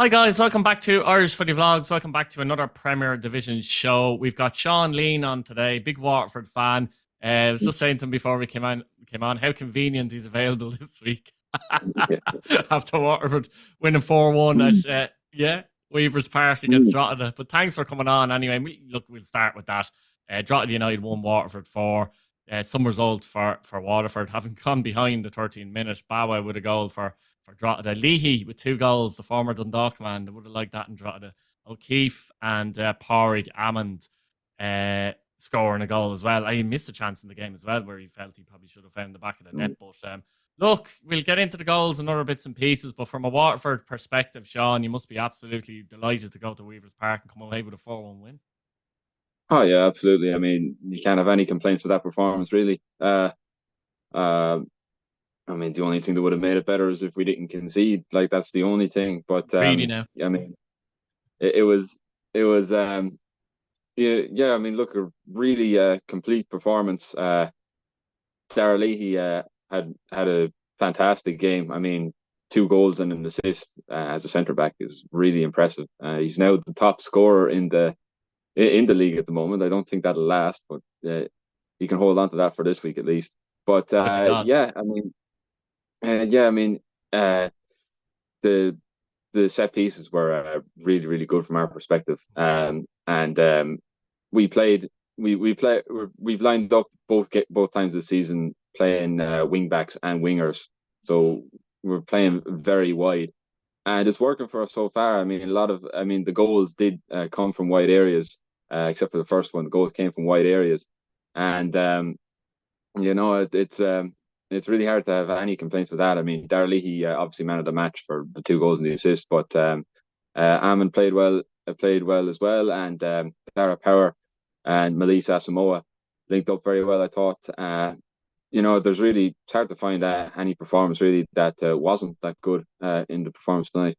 Hi guys, welcome back to Irish Footy Vlogs. Welcome back to another Premier Division show. We've got Sean Leane on today, big Waterford fan. I was just saying to him before we came on, how convenient he's available this week after Waterford winning 4-1 at Weavers Park against Drogheda. But thanks for coming on anyway. We'll start with that. Drogheda United won Waterford 4. Some result for Waterford, having gone behind the 13-minute. Bawa with a goal for Drogheda. Leahy with 2 goals, the former Dundalk man. They would have liked that in Drogheda. O'Keefe and Pádraig Amond scoring a goal as well. He missed a chance in the game as well where he felt he probably should have found the back of the net. But look, we'll get into the goals and other bits and pieces. But from a Waterford perspective, Sean, you must be absolutely delighted to go to Weavers Park and come away with a 4-1 win. Oh yeah, absolutely. I mean, you can't have any complaints with that performance, really. I mean, the only thing that would have made it better is if we didn't concede. Like that's the only thing. But Really now. I mean, it was yeah. I mean, look, a really complete performance. Dara Leahy had a fantastic game. I mean, 2 goals and an assist as a centre back is really impressive. He's now the top scorer in the league at the moment. I don't think that'll last, but he can hold on to that for this week at least. But Might be gods. yeah, I mean, the set pieces were really really good from our perspective. And we played we've lined up both times this season playing wing backs and wingers, so we're playing very wide, and it's working for us so far. I mean, the goals did come from wide areas, except for the first one. The goals came from wide areas, and it's really hard to have any complaints with that. I mean, Dara Leahy obviously man of the match for the 2 goals and the assist, but Amon played well as well, and Tara Power and Melissa Asamoah linked up very well, I thought. It's hard to find any performance really that wasn't that good in the performance tonight.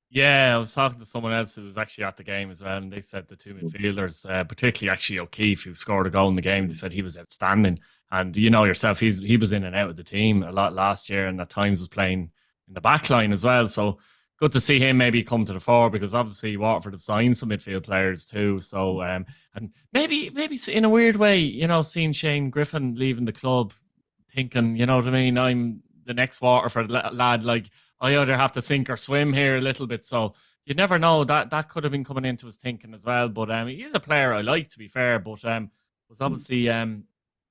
Yeah, I was talking to someone else who was actually at the game as well, and they said the 2 midfielders, particularly actually O'Keefe, who scored a goal in the game, they said he was outstanding. And you know yourself, he was in and out of the team a lot last year, and at times was playing in the back line as well. So good to see him maybe come to the fore, because obviously Waterford have signed some midfield players too. So and maybe in a weird way, seeing Shane Griffin leaving the club, thinking, you know what I mean, I'm the next Waterford lad, like I either have to sink or swim here a little bit. So you never know, that could have been coming into his thinking as well. But he is a player I like, to be fair, but was obviously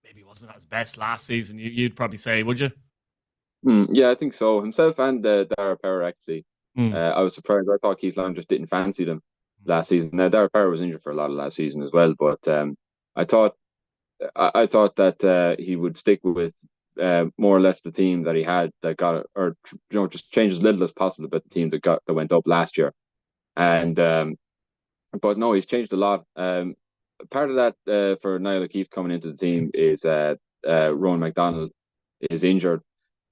maybe wasn't at his best last season. You'd probably say, would you? Yeah, I think so. Himself and Dara Power actually. Mm. I was surprised. I thought Keith Long just didn't fancy them last season. Now Dara Power was injured for a lot of last season as well, but I thought that he would stick with more or less the team that he had that got it, or just change as little as possible about the team that went up last year. And but no, he's changed a lot. Part of that for Niall O'Keefe coming into the team is Rowan McDonald is injured.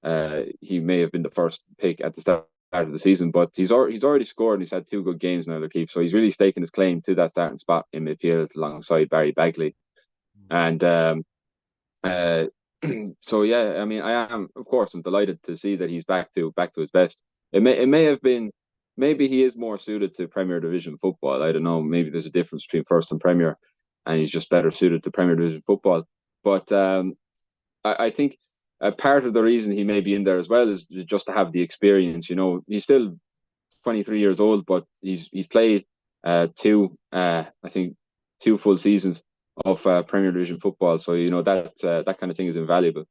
He may have been the first pick at the start of the season, but he's already scored and he's had 2 good games now, O'Keefe. So he's really staking his claim to that starting spot in midfield alongside Barry Bagley. And so yeah, I mean, I'm delighted to see that he's back to his best. It may have been, maybe he is more suited to Premier Division football. I don't know. Maybe there's a difference between First and Premier, and he's just better suited to Premier Division football. But I think a part of the reason he may be in there as well is just to have the experience. He's still 23 years old, but he's played I think 2 full seasons of Premier Division football. So that kind of thing is invaluable.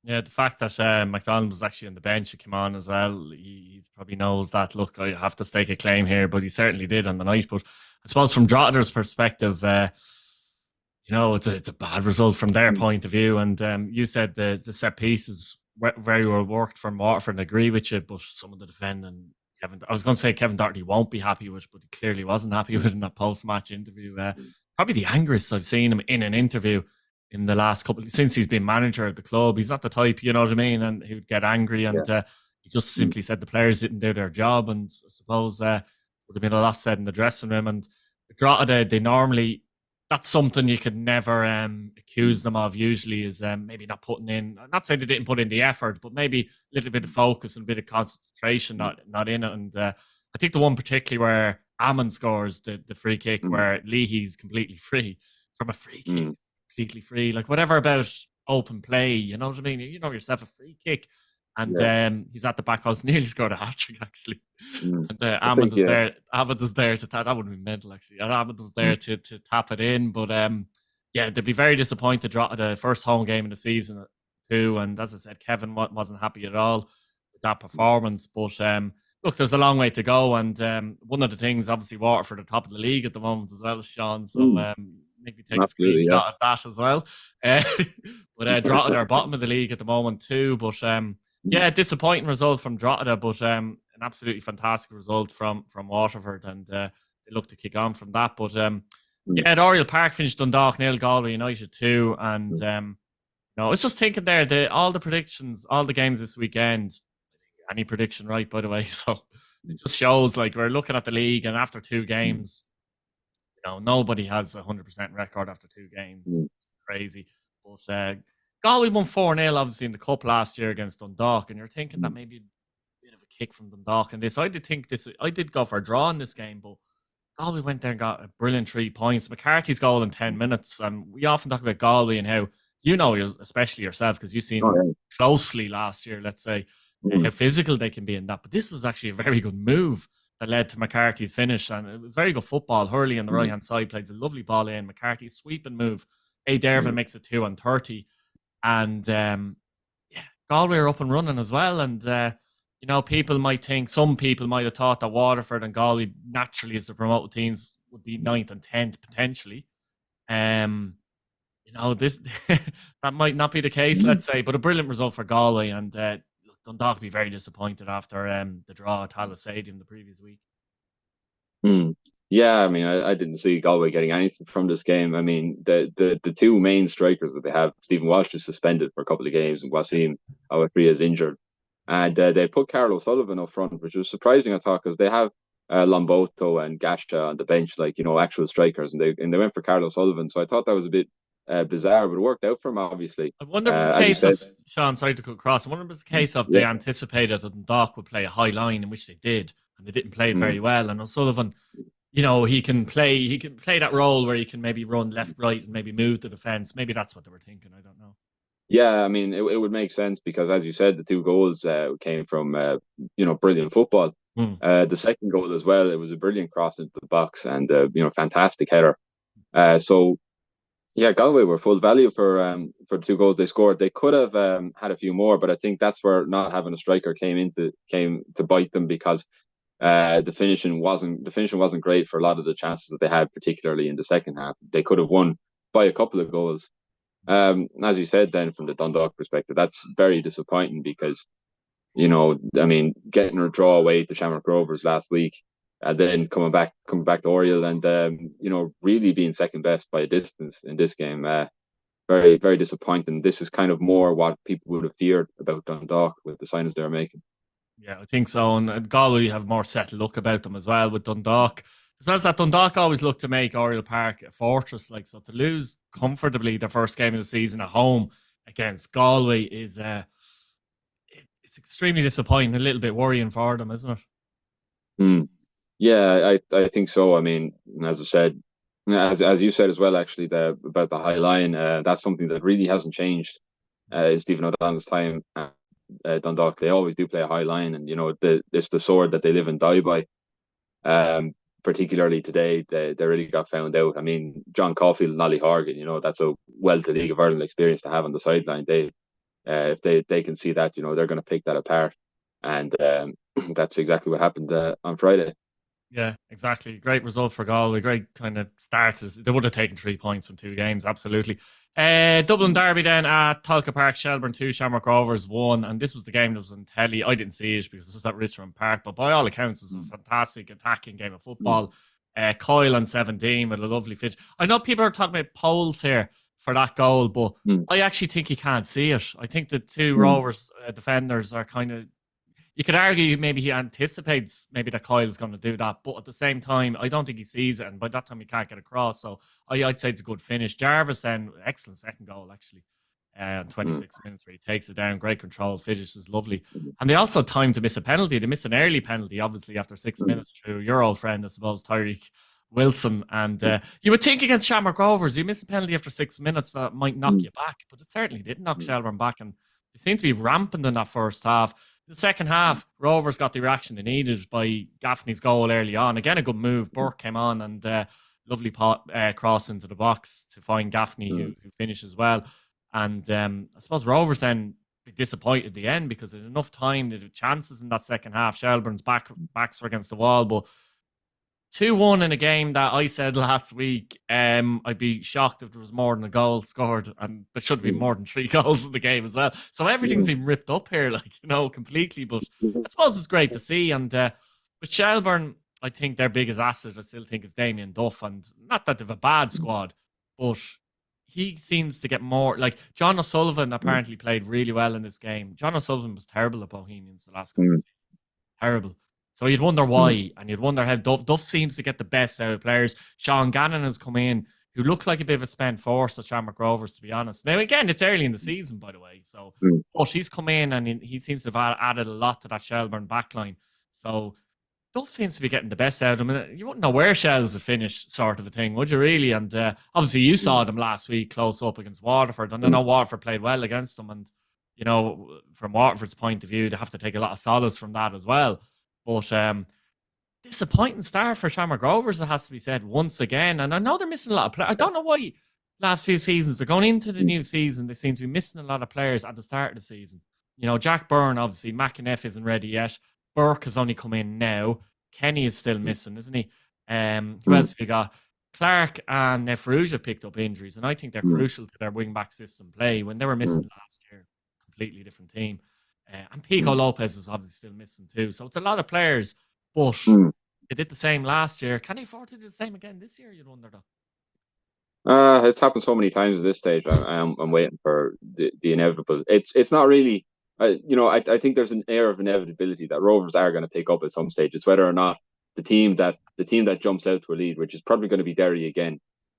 Yeah, the fact that McDonald was actually on the bench, he came on as well. He probably knows that, look, I have to stake a claim here, but he certainly did on the night. But I suppose from Drogheda's perspective, it's a bad result from their point of view. And you said the set pieces very well worked from Waterford, and I agree with you. But some of the defending, I was going to say Kevin Doherty won't be happy with, but he clearly wasn't happy with in that post-match interview. Probably the angriest I've seen him in an interview in the last since he's been manager at the club. He's not the type, you know what I mean, and he would get angry, and he just simply said the players didn't do their job, and I suppose would have been a lot said in the dressing room. And Drogheda, they normally, that's something you could never accuse them of usually, is maybe not putting in, I'm not saying they didn't put in the effort, but maybe a little bit of focus and a bit of concentration not in it. And I think the one particularly where Ammon scores the free kick, where Leahy's completely free from a free kick, completely free. Like, whatever about open play, you know what I mean? You know yourself, a free kick. And he's at the back post, nearly scored a hat-trick, actually. And Ahmed is there. Ahmed is there to tap. That would have been mental, actually. And Ahmed was there to tap it in. But yeah, they'd be very disappointed the first home game in the season too. And as I said, Kevin wasn't happy at all with that performance. But look, there's a long way to go. And one of the things, obviously, Waterford are top of the league at the moment as well, Sean. So maybe take a screenshot of that as well. But Drogheda are bottom of the league at the moment too. But yeah, disappointing result from Drogheda, but an absolutely fantastic result from Waterford, and they look to kick on from that. But yeah, at Oriel Park finished Dundalk 0, Galway United 2, and I was just thinking there, all the predictions, all the games this weekend, any prediction right, by the way. So it just shows, like, we're looking at the league, and after 2 games, nobody has a 100% record after 2 games. Crazy. But Galway won 4-0, obviously, in the Cup last year against Dundalk, and you're thinking that maybe a bit of a kick from Dundalk in this. I did go for a draw in this game, but Galway went there and got a brilliant 3 points. McCarthy's goal in 10 minutes, and we often talk about Galway and how, especially yourself, because you've seen them closely last year, let's say, how physical they can be in that. But this was actually a very good move that led to McCarthy's finish, and it was very good football. Hurley on the right-hand side plays a lovely ball in. McCarthy's sweeping move. A. Dervin makes it 2-30. And Galway are up and running as well. And some people might have thought that Waterford and Galway naturally, as the promoted teams, would be 9th and 10th potentially. This that might not be the case, let's say, but a brilliant result for Galway. And Dundalk will be very disappointed after the draw at Tallaght Stadium the previous week. Yeah, I mean, I didn't see Galway getting anything from this game. I mean, the 2 main strikers that they have, Stephen Walsh is suspended for a couple of games, and Wasim Awafria is injured. And they put Carl O'Sullivan up front, which was surprising, I thought, because they have Lomboto and Gasha on the bench, like, actual strikers, and they went for Carl O'Sullivan. So I thought that was a bit bizarre, but it worked out for him, obviously. I wonder if it's a case of, Sean, sorry to cut across, I wonder if it's a case of they anticipated that Dundalk would play a high line, in which they did, and they didn't play it very well. And O'Sullivan, he can play that role where he can maybe run left, right, and maybe move the defence. Maybe that's what they were thinking. I don't know. Yeah, I mean, it would make sense because, as you said, the 2 goals came from, brilliant football. The second goal as well, it was a brilliant cross into the box and, fantastic header. So, yeah, Galway were full value for the 2 goals they scored. They could have had a few more, but I think that's where not having a striker came to bite them, because the finishing wasn't great for a lot of the chances that they had, particularly in the second half. They could have won by a couple of goals. As you said, then from the Dundalk perspective, that's very disappointing because, I mean, getting a draw away to Shamrock Rovers last week, and then coming back to Oriel and really being second best by a distance in this game, very, very disappointing. This is kind of more what people would have feared about Dundalk with the signings they're making. Yeah, I think so. And Galway have more settled look about them as well with Dundalk. As well as that, Dundalk always look to make Oriel Park a fortress. Like, so to lose comfortably the first game of the season at home against Galway is it's extremely disappointing, a little bit worrying for them, isn't it? Yeah, I think so. I mean, as I said, as you said as well, actually, about the high line, that's something that really hasn't changed. Stephen O'Donnell's time at Dundalk, they always do play a high line, and it's the sword that they live and die by. Particularly today, they really got found out. I mean, John Caulfield and Ollie Horgan, that's a wealth of League of Ireland experience to have on the sideline. If they can see that, they're going to pick that apart, and that's exactly what happened on Friday. Yeah, exactly. Great result for Galway. Great kind of start. They would have taken 3 points from 2 games, absolutely. Dublin Derby then at Tolka Park, Shelbourne 2, Shamrock Rovers 1. And this was the game that was on telly. I didn't see it because it was at Richmond Park, but by all accounts, it was a fantastic attacking game of football. Coyle on 17 with a lovely finish. I know people are talking about polls here for that goal, but I actually think you can't see it. I think the 2 Rovers defenders are kind of... You could argue maybe he anticipates maybe that Kyle's going to do that, but at the same time, I don't think he sees it, and by that time he can't get across. So I'd say it's a good finish. Jarvis then, excellent second goal actually. Mm. 26 minutes where he takes it down, great control, finishes lovely. And they also had time to miss a penalty. They missed an early penalty, obviously, after 6 minutes through your old friend, I suppose, Tyreek Wilson. And you would think against Shamrock Rovers, you miss a penalty after 6 minutes, that might knock you back. But it certainly did knock Shelbourne back. And they seemed to be rampant in that first half. In the second half, Rovers got the reaction they needed by Gaffney's goal early on. Again, a good move. Burke came on and lovely cross into the box to find Gaffney, who finishes well. And I suppose Rovers then be disappointed at the end because there's enough time, they had chances in that second half. Shelbourne's backs were against the wall, but 2-1 in a game that I said last week, I'd be shocked if there was more than a goal scored, and there should be more than 3 goals in the game as well. So everything's been ripped up here, completely. But I suppose it's great to see. And with Shelbourne, I think their biggest asset, I still think, is Damien Duff. And not that they've a bad squad, but he seems to get more. Like, John O'Sullivan apparently played really well in this game. John O'Sullivan was terrible at Bohemians the last couple of seasons. Terrible. So you'd wonder why, and you'd wonder how Duff seems to get the best out of players. Sean Gannon has come in, who looked like a bit of a spent force at Shamrock Rovers, to be honest. Now, again, it's early in the season, by the way. So, but he's come in and he seems to have added a lot to that Shelbourne backline. So Duff seems to be getting the best out of him. You wouldn't know where Shells would finish, sort of a thing, would you really? And obviously you saw them last week close up against Waterford. And I know Waterford played well against them. And, you know, from Waterford's point of view, they have to take a lot of solace from that as well. But disappointing start for Shamrock Rovers, it has to be said, once again. And I know they're missing a lot of players. I don't know why last few seasons, they're going into the new season, they seem to be missing a lot of players at the start of the season. You know, Jack Byrne, obviously, McInnes isn't ready yet. Burke has only come in now. Kenny is still missing, isn't he? Who else have you got? Clark and Nefrouge have picked up injuries, and I think they're crucial to their wing-back system play. When they were missing last year, completely different team. And Pico Lopez is obviously still missing too. So it's a lot of players, but they did the same last year. Can they afford to do the same again this year, you'd wonder, though? It's happened so many times at this stage. I'm waiting for the inevitable. It's not really, I think there's an air of inevitability that Rovers are going to pick up at some stage. It's whether or not the team that jumps out to a lead, which is probably going to be Derry again,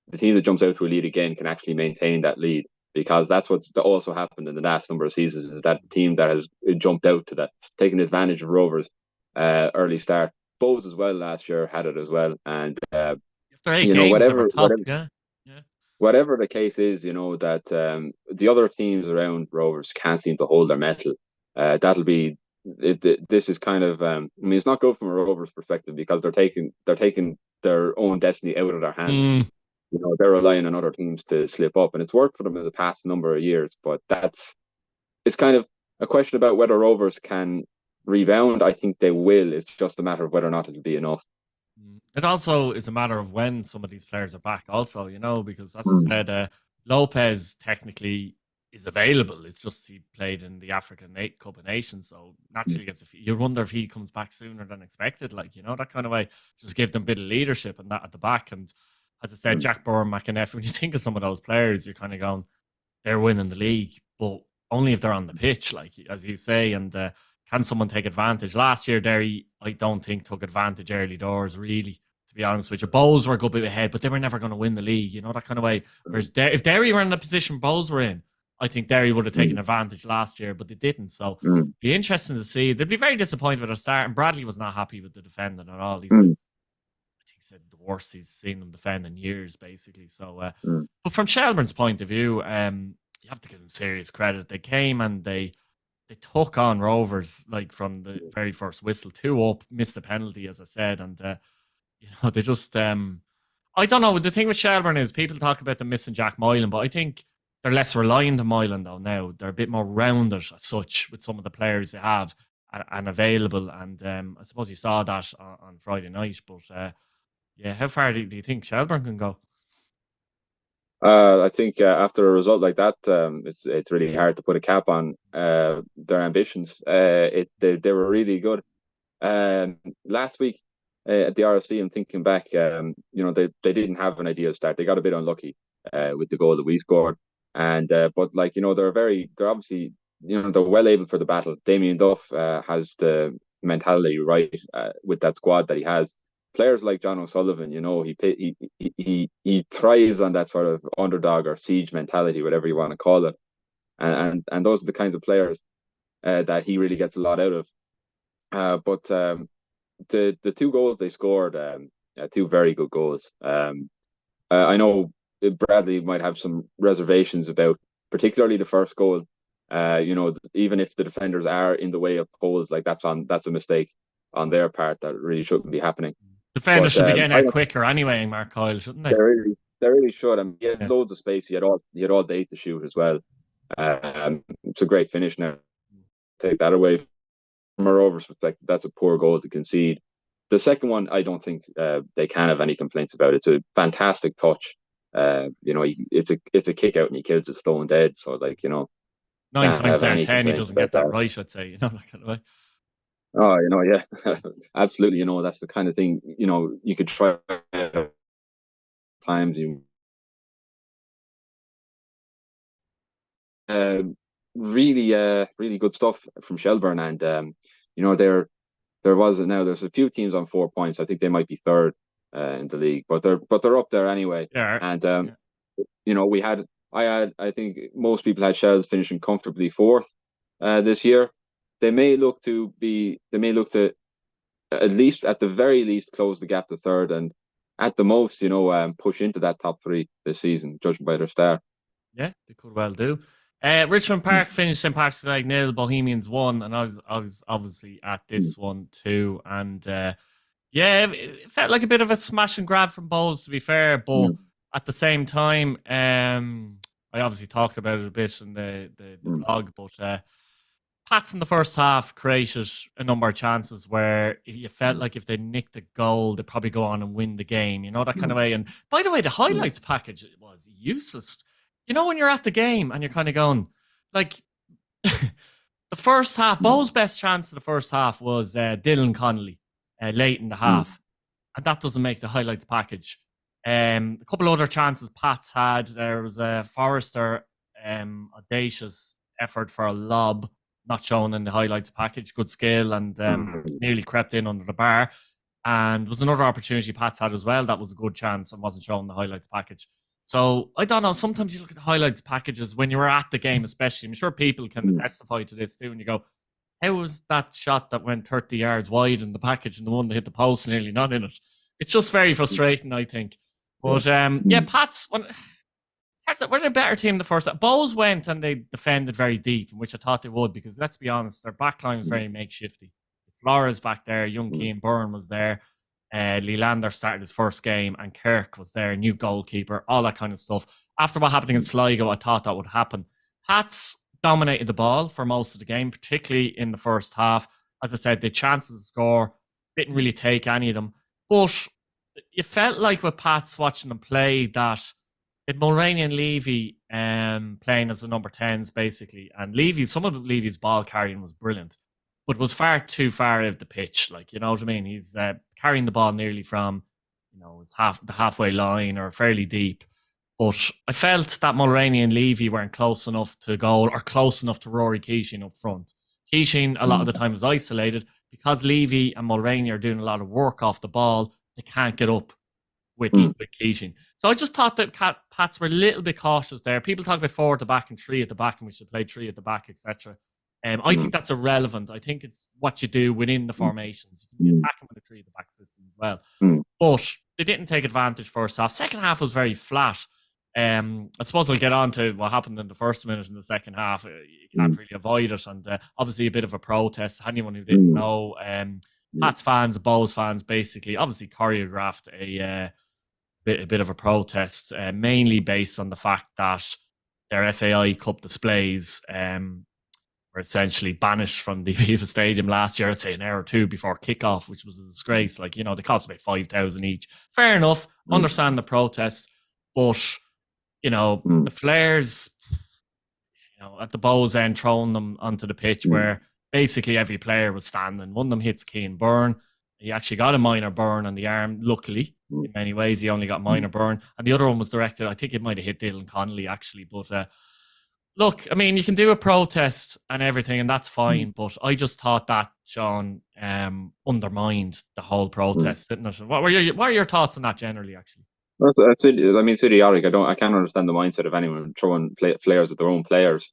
the team that jumps out to a lead again can actually maintain that lead. Because that's what's also happened in the last number of seasons, is that the team that has jumped out to that, taking advantage of Rovers' early start. Bohs as well last year had it as well. And, after 8 games, whatever the case is, that the other teams around Rovers can't seem to hold their mettle. That'll be it. This is kind of, it's not good from a Rovers perspective because they're taking their own destiny out of their hands. They're relying on other teams to slip up, and it's worked for them in the past number of years. But it's kind of a question about whether Rovers can rebound. I think they will. It's just a matter of whether or not it'll be enough. It also is a matter of when some of these players are back also, because as I said, Lopez technically is available. It's just he played in the African Cup of Nations, so naturally you wonder if he comes back sooner than expected, that kind of way. Just give them a bit of leadership and that at the back. And as I said, Jack Byrne, McInnes, when you think of some of those players, you're kind of going, they're winning the league, but only if they're on the pitch, as you say. And can someone take advantage? Last year, Derry, I don't think, took advantage early doors, really, to be honest with you. Bohs were a good bit ahead, but they were never going to win the league, that kind of way. Whereas if Derry were in the position Bohs were in, I think Derry would have taken advantage last year, but they didn't. So it'd be interesting to see. They'd be very disappointed with their start, and Bradley was not happy with the defending at all. He said the worst he's seen them defend in years, basically. So, but from Shelbourne's point of view, you have to give them serious credit. They came and they took on Rovers from the very first whistle, 2-up, missed the penalty, as I said, and they just I don't know. The thing with Shelbourne is people talk about them missing Jack Moylan, but I think they're less reliant on Moylan though now. They're a bit more rounded as such with some of the players they have and available, and I suppose you saw that on Friday night, but. Yeah, how far do you think Shelbourne can go? I think after a result like that, it's really hard to put a cap on their ambitions. They were really good. Last week at the RFC, I'm thinking back, they didn't have an ideal start. They got a bit unlucky with the goal that we scored, and they're obviously they're well able for the battle. Damien Duff has the mentality right with that squad that he has. Players like John O'Sullivan, he thrives on that sort of underdog or siege mentality, whatever you want to call it. and those are the kinds of players that he really gets a lot out of. But the 2 goals they scored, 2 very good goals. I know Bradley might have some reservations about, particularly the first goal. Even if the defenders are in the way of goals, like that's a mistake on their part that really shouldn't be happening. Defenders should be getting out quicker anyway, Mark Coyle, shouldn't they? They really should. I mean, he had loads of space. He had all day to shoot as well. It's a great finish now. Take that away from a Rovers perspective, that's a poor goal to concede. The second one, I don't think they can have any complaints about. It's a fantastic touch. It's a kick out and he kills it stone dead. So 9 times out of 10, he doesn't get that right, I'd say, that kind of way. Oh, yeah, absolutely. That's the kind of thing, you could try times. Really good stuff from Shelbourne. And, there's a few teams on 4 points. I think they might be third in the league, but they're up there anyway. Yeah. And, I think most people had Shells finishing comfortably fourth this year. They may look to at the very least close the gap to third, and at the most, push into that top 3 this season, judging by their start. Yeah, they could well do. Richmond Park finished St. Patrick's Day 0, Bohemians 1, and I was obviously at this one too. And it felt like a bit of a smash and grab from Bohs, to be fair, but at the same time, I obviously talked about it a bit in the vlog, but Pats in the first half created a number of chances where you felt like if they nicked a goal, they'd probably go on and win the game, that kind of way. And by the way, the highlights package was useless. When you're at the game and you're kind of going, like, the first half, Bohs' best chance of the first half was Dylan Connolly late in the half. And that doesn't make the highlights package. A couple of other chances Pats had. There was a Forrester audacious effort for a lob, not shown in the highlights package. Good skill and nearly crept in under the bar. And there was another opportunity Pats had as well. That was a good chance and wasn't shown in the highlights package. So, I don't know, sometimes you look at the highlights packages when you're at the game especially. I'm sure people can testify to this too, and you go, how was that shot that went 30 yards wide in the package and the one that hit the post nearly not in it? It's just very frustrating, I think. But, Pats, were they a better team the first half? Bohs went and they defended very deep, which I thought they would, because let's be honest, their backline was very makeshifty. Flores back there, young Keane Byrne was there. Leander started his first game and Kirk was there, new goalkeeper, all that kind of stuff. After what happened in Sligo, I thought that would happen. Pats dominated the ball for most of the game, particularly in the first half. As I said, the chances to score, didn't really take any of them. But you felt like with Pats watching them play that Mulroney and Levy playing as the number 10s basically. And some of Levy's ball carrying was brilliant, but was far too far out of the pitch. Like, you know what I mean? He's carrying the ball nearly from, the halfway line or fairly deep. But I felt that Mulroney and Levy weren't close enough to goal or close enough to Rory Keane up front. Keane a lot of the time was isolated because Levy and Mulroney are doing a lot of work off the ball. They can't get up with Keane. So I just thought that Pats were a little bit cautious there. People talk about 4 at the back and 3 at the back, and we should play 3 at the back, etc. I think that's irrelevant. I think it's what you do within the formations. You can attack them with a 3 at the back system as well. But they didn't take advantage first half. Second half was very flat. I suppose I'll get on to what happened in the first minute in the second half. You can't really avoid it. And obviously a bit of a protest. Anyone who didn't know, Pats fans, Bohs fans, basically, obviously choreographed a bit of a protest, mainly based on the fact that their FAI Cup displays were essentially banished from the Aviva Stadium last year, I'd say an hour or two before kickoff, which was a disgrace. Like, they cost about 5,000 each. Fair enough, understand the protest, but the flares, at the Bohs end, throwing them onto the pitch where basically every player was standing. One of them hits Keane Byrne. He actually got a minor burn on the arm, luckily. In many ways, he only got minor burn. And the other one was directed, I think it might have hit Dylan Connolly, actually. But look, I mean, you can do a protest and everything, and that's fine. But I just thought that, Sean, undermined the whole protest, didn't it? What are your thoughts on that generally, actually? That's it. I mean, it's idiotic. I can't understand the mindset of anyone throwing flares at their own players.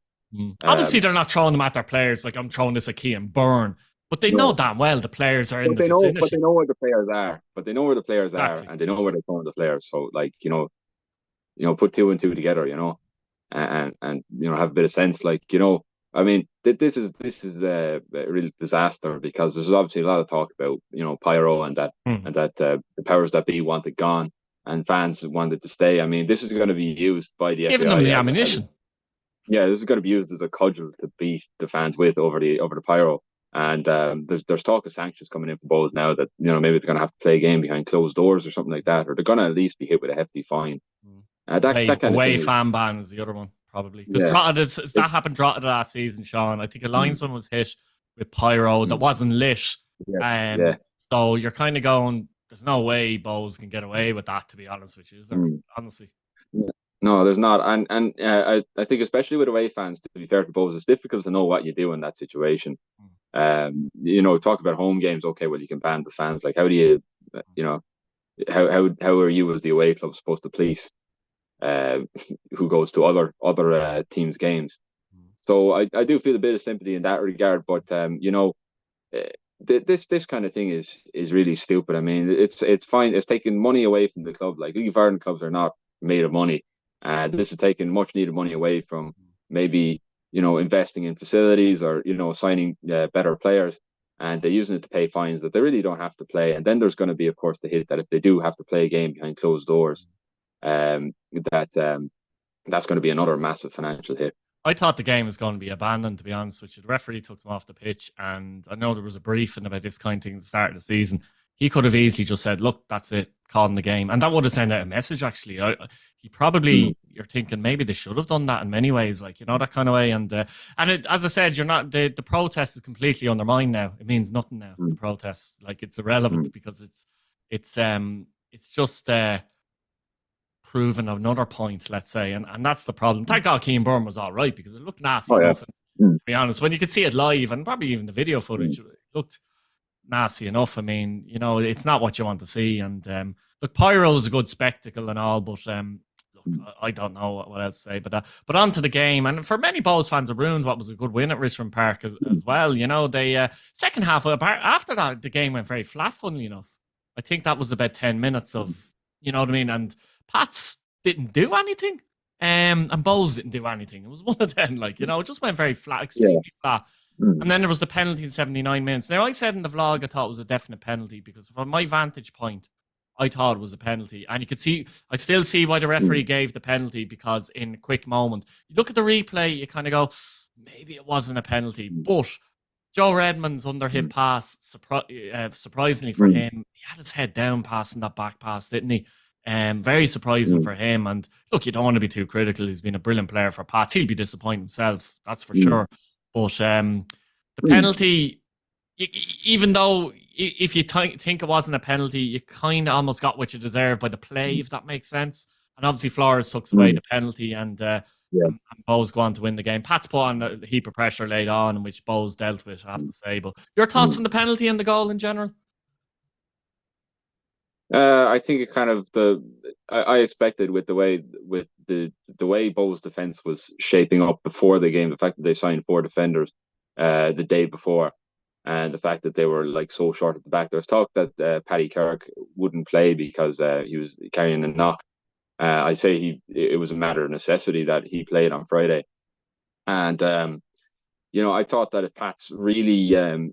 Obviously, they're not throwing them at their players. Like, I'm throwing this at Key and Burn, but they know damn well the players are in the vicinity. But they know where the players are. But they know where the players Exactly. are, and they know where they're throwing the players. So, like, put 2 and 2 together, and have a bit of sense. Like, I mean, this is a real disaster, because there's obviously a lot of talk about PYRO and that the powers that be want it gone, and fans wanted to stay. I mean, this is going to be used by the giving FAI them the ammunition. This is going to be used as a cudgel to beat the fans with over the PYRO. And there's talk of sanctions coming in for Bohs now, that maybe they're going to have to play a game behind closed doors or something like that, or they're going to at least be hit with a hefty fine. That kind away of thing fan ban is the other one, probably, because that happened Drogheda last season, Sean. I think a linesman was hit with PYRO that wasn't lit. So you're kind of going, there's no way Bohs can get away with that, to be honest with you, is there? Honestly. No, there's not. And I think, especially with away fans, to be fair to Bohs, it's difficult to know what you do in that situation. Talk about home games. Okay, well, you can ban the fans. Like, how do you, how are you as the away club supposed to police who goes to other teams' games? So I do feel a bit of sympathy in that regard. But this kind of thing is really stupid. I mean, it's fine. It's taking money away from the club. Like, League of Ireland clubs are not made of money. This is taking much needed money away from maybe investing in facilities, or signing better players, and they're using it to pay fines that they really don't have to play. And then there's going to be, of course, the hit that if they do have to play a game behind closed doors, that's going to be another massive financial hit. I thought the game was going to be abandoned, to be honest with you. The referee took them off the pitch, and I know there was a briefing about this kind of thing at the start of the season. He could have easily just said, look, that's it, calling the game. And that would have sent out a message, actually. He probably, you're thinking, maybe they should have done that in many ways, like, that kind of way. And as I said, the protest is completely undermined now. It means nothing now, the protest. Like, it's irrelevant, because it's just proven another point, let's say. And that's the problem. Thank God Keane Byrne was all right, because it looked nasty enough. And, to be honest, when you could see it live, and probably even the video footage, it looked nasty enough. I mean, it's not what you want to see. And look, PYRO is a good spectacle and all, but look, I don't know what else to say. But on to the game, and for many Bohs fans, it ruined what was a good win at Richmond Park as well. They second half, after that, the game went very flat. Funnily enough, I think that was about 10 minutes of, you know what I mean. And Pats didn't do anything, and Bohs didn't do anything. It was one of them, like, it just went very flat, extremely flat. And then there was the penalty in 79 minutes. Now, I said in the vlog I thought it was a definite penalty, because from my vantage point, I thought it was a penalty. And you could see, I still see why the referee gave the penalty, because in a quick moment, you look at the replay, you kind of go, maybe it wasn't a penalty. But Joe Redmond's under-hit pass, surprisingly for him, he had his head down passing that back pass, didn't he? Very surprising for him. And look, you don't want to be too critical. He's been a brilliant player for Pats. He'll be disappointed himself, that's for sure. But the penalty, even though if you think it wasn't a penalty, you kind of almost got what you deserved by the play, if that makes sense. And obviously Flores took away the penalty, and Bohs go on to win the game. Pat's put on a heap of pressure late on, which Bohs dealt with, I have to say. But your thoughts on the penalty and the goal in general? I think it kind of I expected with the way Bohs' defense was shaping up before the game, the fact that they signed 4 defenders the day before, and the fact that they were like so short at the back. There was talk that Paddy Kirk wouldn't play because he was carrying a knock. I say it was a matter of necessity that he played on Friday, and I thought that if Pats really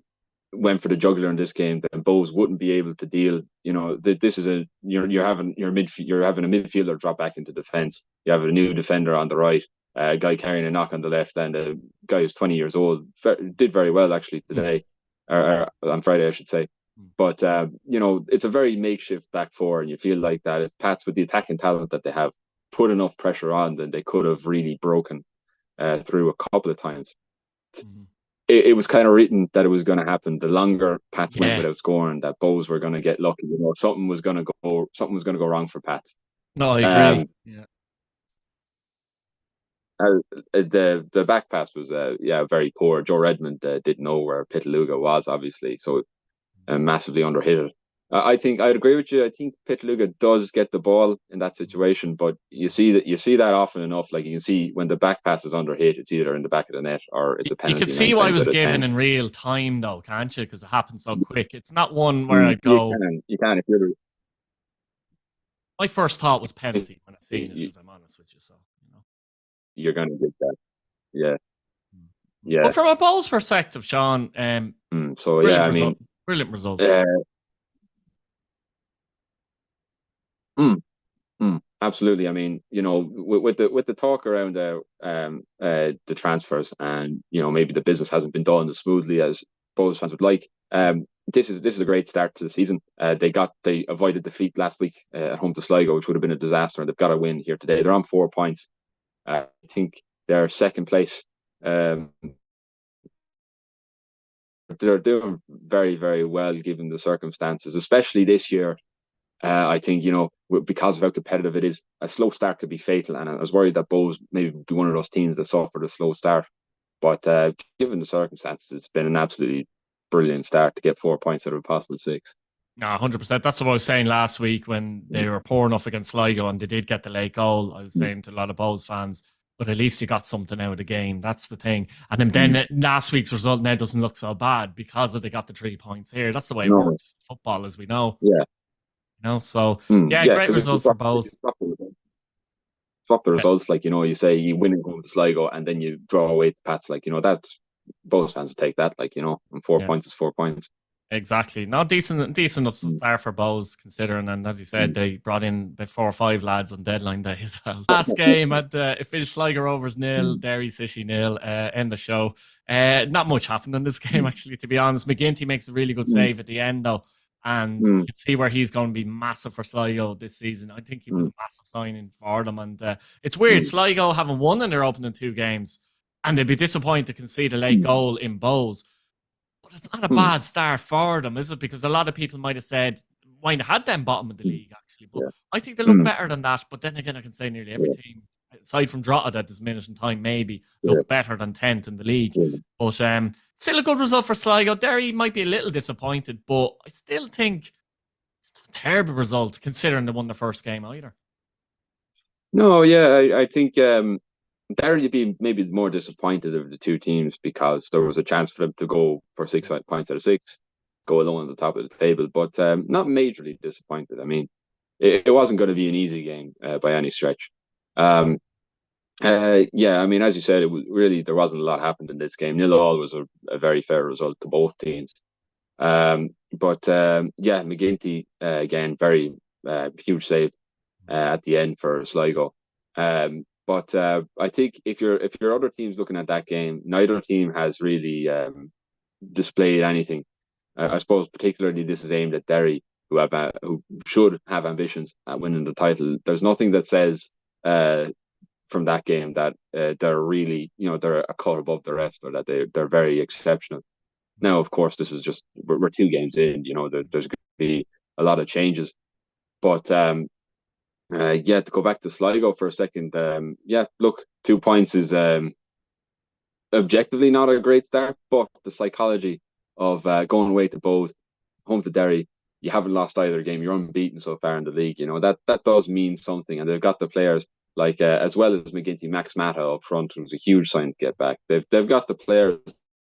went for the jugular in this game, then Bohs wouldn't be able to deal. This is you're having a midfielder drop back into defence. You have a new defender on the right, a guy carrying a knock on the left, and a guy who's 20 years old. Did very well actually today, or on Friday, I should say. But it's a very makeshift back four, and you feel like that if Pats, with the attacking talent that they have, put enough pressure on, then they could have really broken through a couple of times. It was kind of written that it was going to happen. The longer Pats went without scoring, that Bohs were going to get lucky. Something was going to go wrong for Pats. No, I agree. The back pass was very poor. Joe Redmond didn't know where Pitaluga was, obviously, so massively underhit it. I think I'd agree with you. I think Pitluga does get the ball in that situation, but you see that often enough. Like you can see when the back pass is under hit, it's either in the back of the net or it's a You can penalty see nine what I times was out of given 10. in real time, though, can't you? Because it happens so quick. It's not one where I'd You go. can, you can if you're My first thought was if penalty when I seen it. you, If I'm honest with you, so you know. you're going to get that. Yeah, But yeah. from a Bohs perspective, Sean, So yeah, brilliant I result. mean, Brilliant result. uh, mm, absolutely. I mean, with the talk around the transfers, and maybe the business hasn't been done as smoothly as Bohs fans would like. This is a great start to the season. They avoided defeat last week at home to Sligo, which would have been a disaster, and they've got a win here today. They're on 4 points. I think they're second place. They're doing very, very well given the circumstances, especially this year. I think, because of how competitive it is, a slow start could be fatal. And I was worried that Bohs maybe be one of those teams that suffered a slow start. But given the circumstances, it's been an absolutely brilliant start to get 4 points out of a possible six. No, 100%. That's what I was saying last week when they were poor enough against Sligo and they did get the late goal. I was saying to a lot of Bohs fans, but at least you got something out of the game. That's the thing. And then last week's result now doesn't look so bad because they got the 3 points here. That's the way it works. Football, as we know. Yeah. So, Yeah, great result for Bohs. Swap the results, like, you say you win and go to Sligo and then you draw away to Pats, like, that's Bohs fans will take that, like, and 4 points is 4 points. Exactly. Not decent enough start for Bohs considering, and as you said, they brought in about 4 or 5 lads on deadline day as well. Last game it finished Sligo Rovers 0, Derry City 0. End the show. Not much happened in this game, actually, to be honest. McGinty makes a really good save at the end, though, and you can see where he's going to be massive for Sligo this season. I think he was a massive signing for them, and it's weird. Sligo haven't won in their opening 2 games, and they'd be disappointed to concede a late goal in Bohs. But it's not a bad start for them, is it? Because a lot of people might have said, might have had them bottom of the league, actually. But I think they look better than that. But then again, I can say nearly every team, aside from Drogheda at this minute in time, maybe look better than 10th in the league. But still a good result for Sligo. Derry might be a little disappointed, but I still think it's not a terrible result considering they won the first game either. No, yeah, I think Derry would be maybe more disappointed of the two teams because there was a chance for them to go for 6 points out of 6, go alone on the top of the table, but not majorly disappointed. I mean, it wasn't going to be an easy game by any stretch. Yeah, I mean, as you said, it was really, there wasn't a lot happened in this game. 0-0 was a very fair result to both teams. But yeah, McGinty again, very huge save at the end for Sligo. But I think if your other team's looking at that game, neither team has really displayed anything. I suppose particularly this is aimed at Derry, who should have ambitions at winning the title. There's nothing that says from that game that they're really, they're a cut above the rest or that they're very exceptional. Now, of course, this is just we're 2 games in. There's going to be a lot of changes, but yeah, to go back to Sligo for a second, yeah, look, 2 points is objectively not a great start, but the psychology of going away to Bohs, home to Derry, you haven't lost either game, you're unbeaten so far in the league, that does mean something, and they've got the players like as well as McGinty, Max Mata up front, who's a huge sign to get back. They've got the players.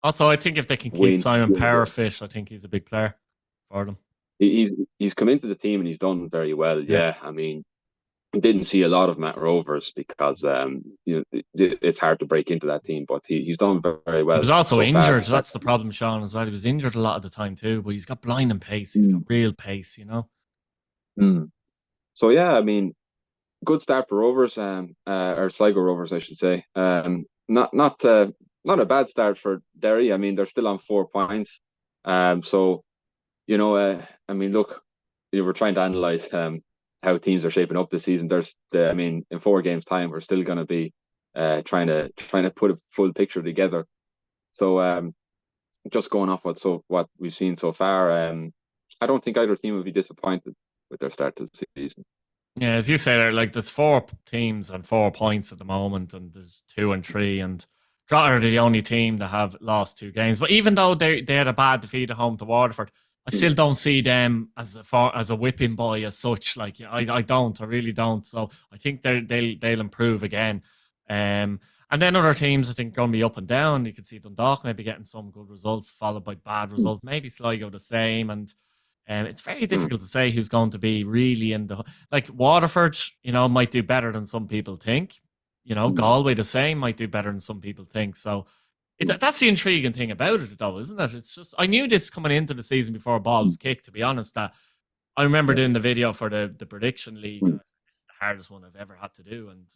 Also, I think if they can keep Simon Power fit, I think he's a big player for them. He's come into the team and he's done very well. Yeah, I mean, didn't see a lot of Matt Rovers because it's hard to break into that team, but he's done very well. He was also injured. That's the problem, Sean, as well. He was injured a lot of the time too, but he's got blinding pace. He's got real pace, So yeah, I mean, good start for Rovers, or Sligo Rovers, I should say. Not a bad start for Derry. I mean, they're still on 4 points. So I mean, look, we're trying to analyze how teams are shaping up this season. I mean, in 4 games' time, we're still going to be trying to put a full picture together. So just going off what we've seen so far, I don't think either team will be disappointed with their start to the season. Yeah, as you say, there's 4 teams and 4 points at the moment, and there's 2 and 3, and Drogheda are the only team that have lost 2 games. But even though they had a bad defeat at home to Waterford, I still don't see them as a whipping boy as such. Like I don't, I really don't. So I think they'll improve again. And then other teams, I think, going to be up and down. You can see Dundalk maybe getting some good results, followed by bad results. Maybe Sligo the same. And it's very difficult to say who's going to be really in the... Like Waterford, might do better than some people think. Galway the same, might do better than some people think. So that's the intriguing thing about it, though, isn't it? It's just... I knew this coming into the season before a ball was kicked, to be honest. That I remember doing the video for the prediction league. And I said, this is the hardest one I've ever had to do. And,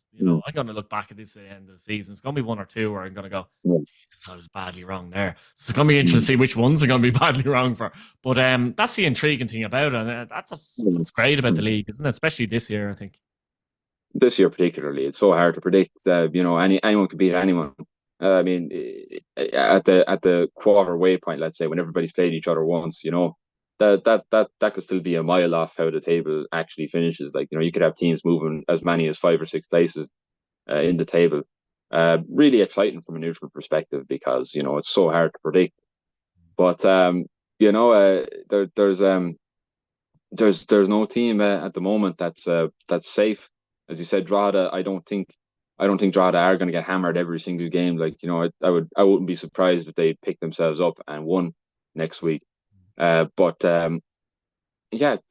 I'm going to look back at this at the end of the season. It's going to be one or two where I'm going to go, Jesus, I was badly wrong there. So it's going to be interesting to see which ones are going to be badly wrong for. But that's the intriguing thing about it. And that's what's great about the league, isn't it? Especially this year, I think. This year particularly, it's so hard to predict. Anyone could beat anyone. I mean, at the quarter waypoint, let's say, when everybody's played each other once, that could still be a mile off how the table actually finishes. Like, you could have teams moving as many as 5 or 6 places in the table. Really exciting from a neutral perspective, because it's so hard to predict. But there's no team at the moment that's safe. As you said, Drogheda, I don't think Drogheda are going to get hammered every single game. Like, I wouldn't be surprised if they pick themselves up and won next week. Yeah,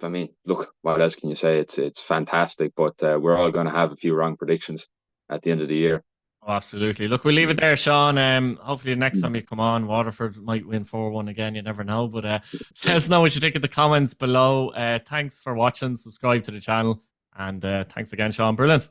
I mean, look, what else can you say? It's fantastic, but we're all going to have a few wrong predictions at the end of the year. Oh, absolutely. Look, we'll leave it there, Sean. Hopefully the next time you come on, Waterford might win 4-1 again. You never know. But let us know what you think in the comments below. Thanks for watching. Subscribe to the channel. And thanks again, Sean. Brilliant.